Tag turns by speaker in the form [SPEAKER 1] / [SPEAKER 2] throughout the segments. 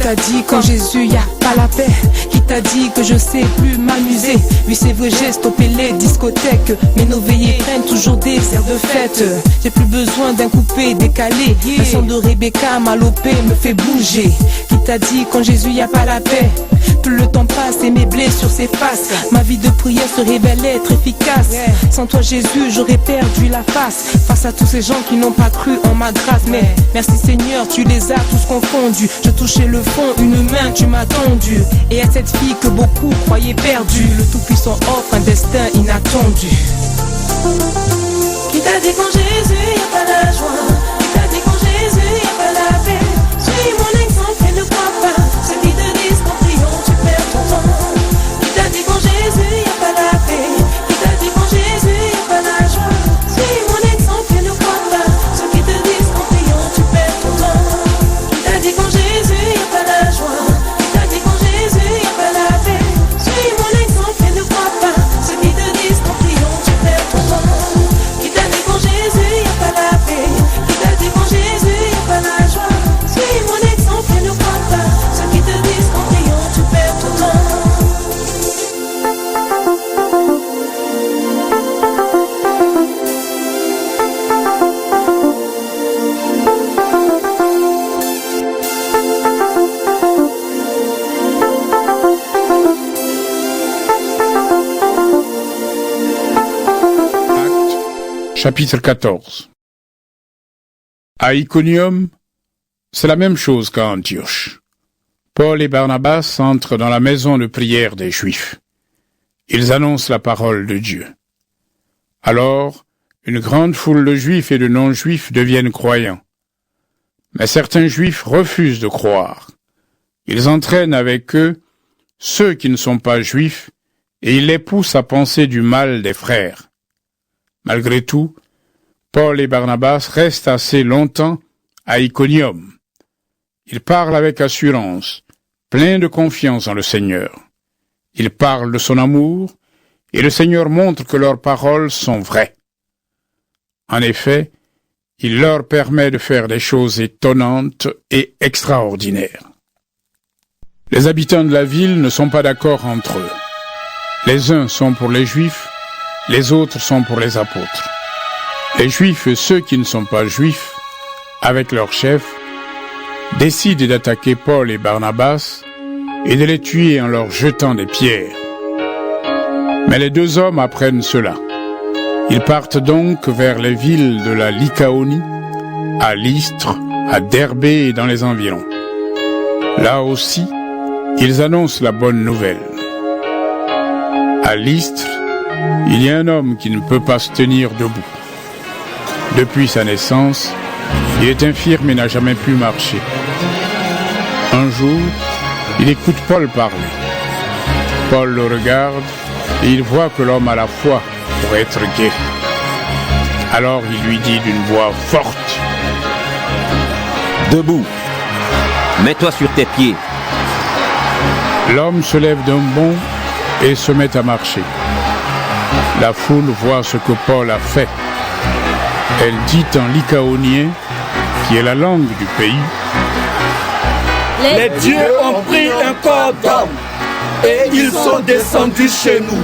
[SPEAKER 1] t'a dit qu'en Jésus y a pas la paix? Qui t'a dit que je sais plus m'amuser? Oui c'est vrai, j'ai stoppé les discothèques, mais nos veillées prennent toujours des airs de fête. J'ai plus besoin d'un coupé décalé, le son de Rebecca Malopé me fait bouger. Qui t'a dit qu'en Jésus y a pas la paix? Plus le temps passe et mes blessures s'effacent, ma vie de prière se révèle être efficace. Sans toi Jésus j'aurais perdu la face à tous ces gens qui n'ont pas cru en ma grâce. Mais merci Seigneur, tu les as tous confondus. Je touchais le fond, une main tu m'as tendu. Et à cette fille que beaucoup croyaient perdue, le Tout-Puissant offre un destin inattendu.
[SPEAKER 2] Qui t'a dit qu'en Jésus y a pas la joie? Qui t'a dit qu'en Jésus y a pas la paix? Suis mon exemple et ne crois pas ceux qui te disent qu'en priant tu perds ton temps. Qui t'a dit qu'en Jésus y a pas la paix? Qui t'a dit qu'en Jésus y a pas la joie? Suis mon exemple et ne crois pas ceux qui te disent qu'en priant tu perds ton temps. Qui t'a dit qu'en Jésus y a pas la joie? Qui t'a dit qu'en Jésus y a pas la paix? Suis mon exemple et ne crois pas ceux qui te disent qu'en priant tu perds ton temps. Qui t'a dit qu'en Jésus y a pas la paix? Qui t'a dit qu'en Jésus y a pas la joie? Suis mon exemple et ne crois pas ceux qui te disent qu'en priant tu perds ton temps.
[SPEAKER 3] Chapitre 14. À Iconium, c'est la même chose qu'à Antioche. Paul et Barnabas entrent dans la maison de prière des Juifs. Ils annoncent la parole de Dieu. Alors, une grande foule de Juifs et de non-Juifs deviennent croyants. Mais certains Juifs refusent de croire. Ils entraînent avec eux ceux qui ne sont pas Juifs et ils les poussent à penser du mal des frères. Malgré tout, Paul et Barnabas restent assez longtemps à Iconium. Ils parlent avec assurance, pleins de confiance en le Seigneur. Ils parlent de son amour, et le Seigneur montre que leurs paroles sont vraies. En effet, il leur permet de faire des choses étonnantes et extraordinaires. Les habitants de la ville ne sont pas d'accord entre eux. Les uns sont pour les Juifs, les autres sont pour les apôtres. Les Juifs et ceux qui ne sont pas Juifs, avec leur chef, décident d'attaquer Paul et Barnabas et de les tuer en leur jetant des pierres. Mais les deux hommes apprennent cela. Ils partent donc vers les villes de la Lycaonie, à Lystre, à Derbé et dans les environs. Là aussi, ils annoncent la bonne nouvelle. À Lystre, il y a un homme qui ne peut pas se tenir debout. Depuis sa naissance, il est infirme et n'a jamais pu marcher. Un jour, il écoute Paul parler. Paul le regarde et il voit que l'homme a la foi pour être guéri. Alors il lui dit d'une voix forte:
[SPEAKER 4] Debout, mets-toi sur tes pieds.
[SPEAKER 3] L'homme se lève d'un bond et se met à marcher. La foule voit ce que Paul a fait. Elle dit en lycaonien, qui est la langue du pays:
[SPEAKER 5] Les dieux ont pris un corps d'homme et ils sont descendus chez nous.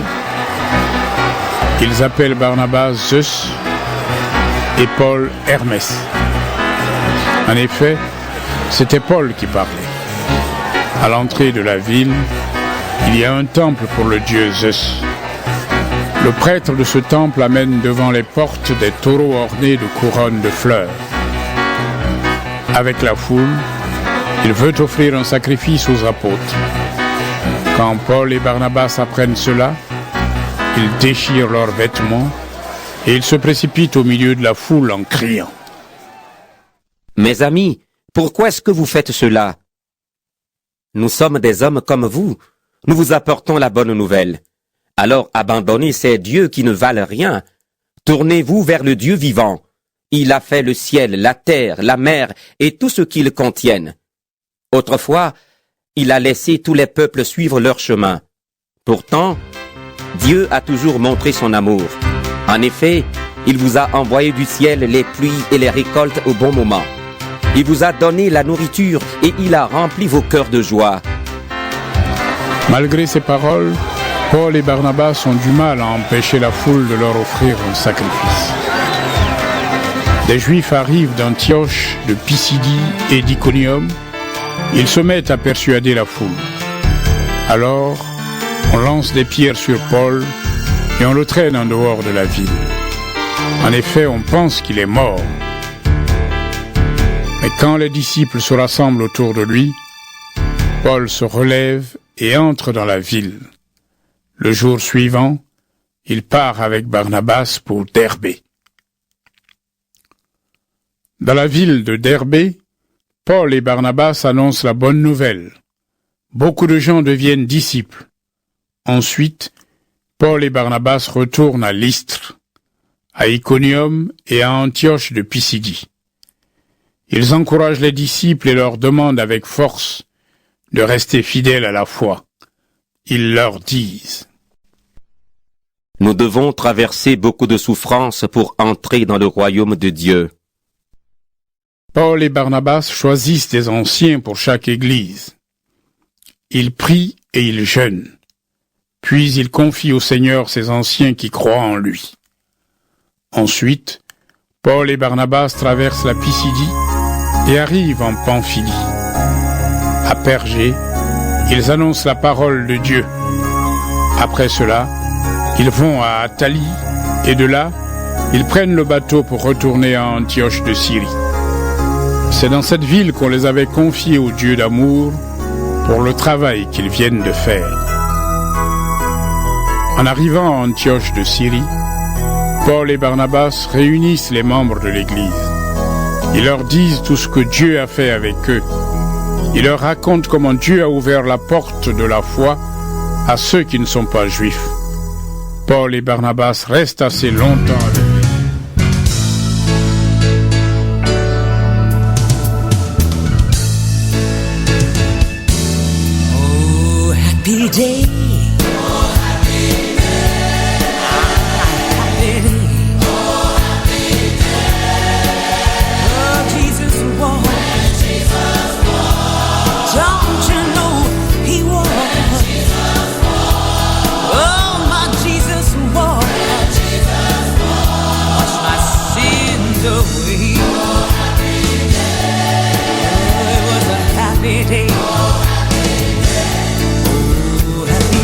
[SPEAKER 3] Ils appellent Barnabas Zeus et Paul Hermès. En effet, c'était Paul qui parlait. À l'entrée de la ville, il y a un temple pour le dieu Zeus. Le prêtre de ce temple amène devant les portes des taureaux ornés de couronnes de fleurs. Avec la foule, il veut offrir un sacrifice aux apôtres. Quand Paul et Barnabas apprennent cela, ils déchirent leurs vêtements et ils se précipitent au milieu de la foule en criant:
[SPEAKER 4] Mes amis, pourquoi est-ce que vous faites cela? Nous sommes des hommes comme vous. Nous vous apportons la bonne nouvelle. Alors abandonnez ces dieux qui ne valent rien. Tournez-vous vers le Dieu vivant. Il a fait le ciel, la terre, la mer et tout ce qu'ils contiennent. Autrefois, il a laissé tous les peuples suivre leur chemin. Pourtant, Dieu a toujours montré son amour. En effet, il vous a envoyé du ciel les pluies et les récoltes au bon moment. Il vous a donné la nourriture et il a rempli vos cœurs de joie.
[SPEAKER 3] Malgré ces paroles, Paul et Barnabas ont du mal à empêcher la foule de leur offrir un sacrifice. Des Juifs arrivent d'Antioche, de Pisidie et d'Iconium. Ils se mettent à persuader la foule. Alors, on lance des pierres sur Paul et on le traîne en dehors de la ville. En effet, on pense qu'il est mort. Mais quand les disciples se rassemblent autour de lui, Paul se relève et entre dans la ville. Le jour suivant, il part avec Barnabas pour Derbé. Dans la ville de Derbé, Paul et Barnabas annoncent la bonne nouvelle. Beaucoup de gens deviennent disciples. Ensuite, Paul et Barnabas retournent à Lystre, à Iconium et à Antioche de Pisidie. Ils encouragent les disciples et leur demandent avec force de rester fidèles à la foi. Ils leur disent:
[SPEAKER 4] Nous devons traverser beaucoup de souffrances pour entrer dans le royaume de Dieu.
[SPEAKER 3] Paul et Barnabas choisissent des anciens pour chaque église. Ils prient et ils jeûnent. Puis ils confient au Seigneur ces anciens qui croient en lui. Ensuite, Paul et Barnabas traversent la Pisidie et arrivent en Pamphylie. À Pergé, ils annoncent la parole de Dieu. Après cela, ils vont à Attalie et de là, ils prennent le bateau pour retourner à Antioche de Syrie. C'est dans cette ville qu'on les avait confiés au Dieu d'amour pour le travail qu'ils viennent de faire. En arrivant à Antioche de Syrie, Paul et Barnabas réunissent les membres de l'Église. Ils leur disent tout ce que Dieu a fait avec eux. Ils leur racontent comment Dieu a ouvert la porte de la foi à ceux qui ne sont pas juifs. Paul et Barnabas restent assez longtemps avec eux.
[SPEAKER 2] Happy day. Oh, happy day. Happy day. Oh, happy day. Oh, Jesus walked. When Jesus walked. Don't you know he walked? Jesus walked. Oh, my Jesus walked. When Jesus walked. Wash my sins away. Oh, happy day. Oh, it was a happy day. Oh, happy day.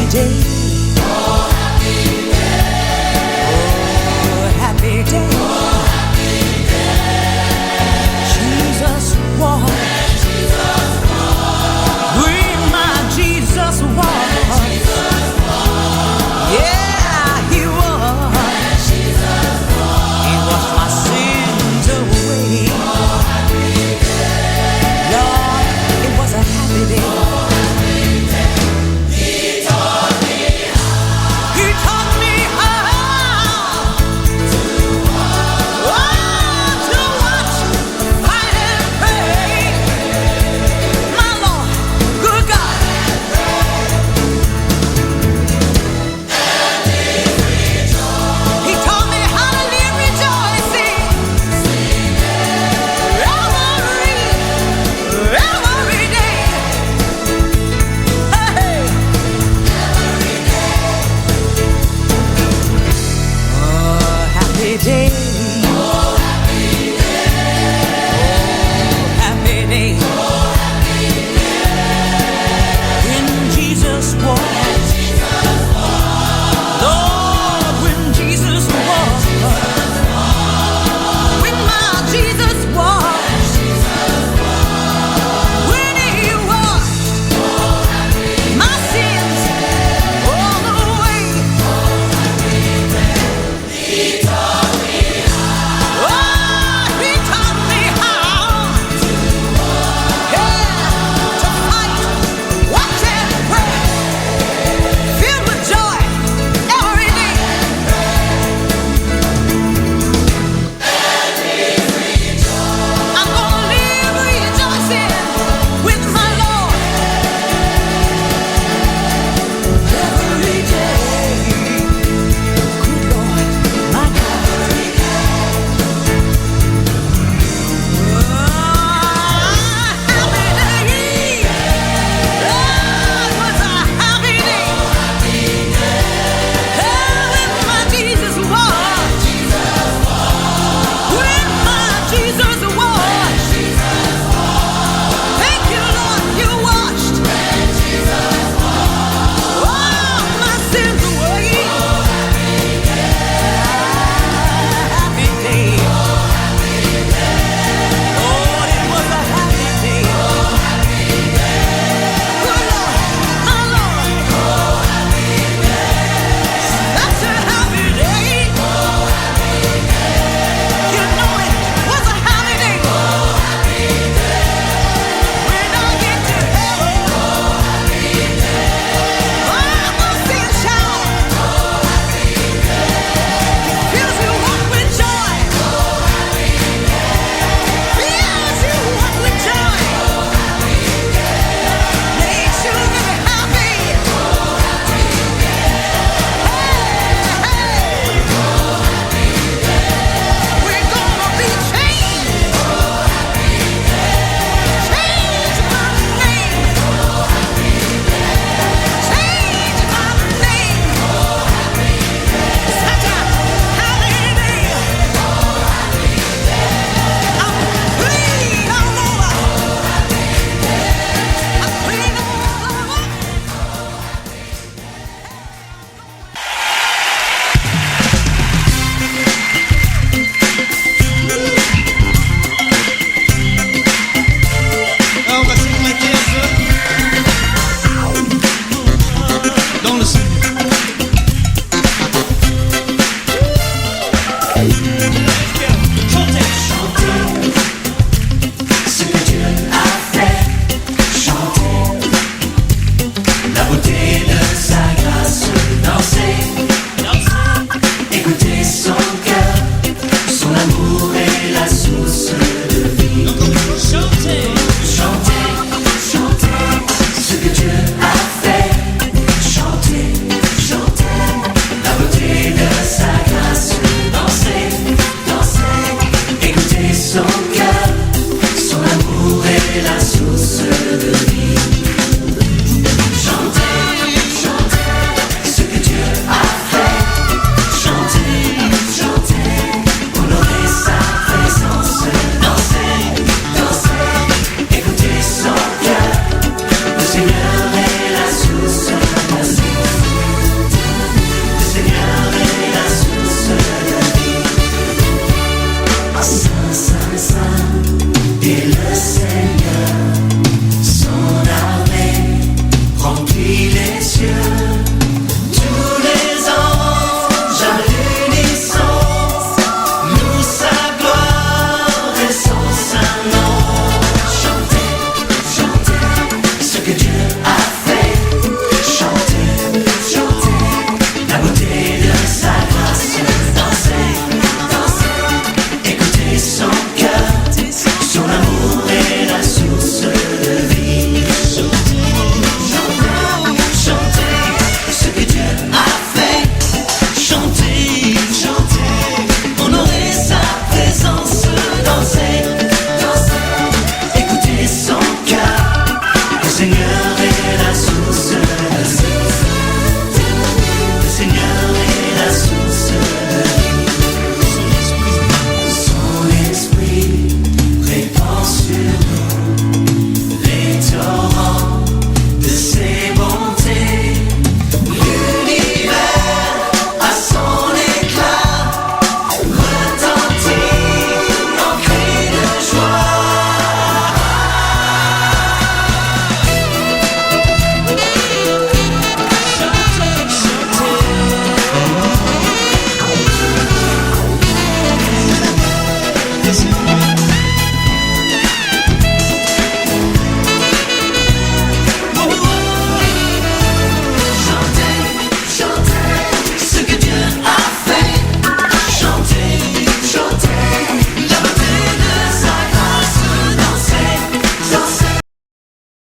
[SPEAKER 2] source de vie.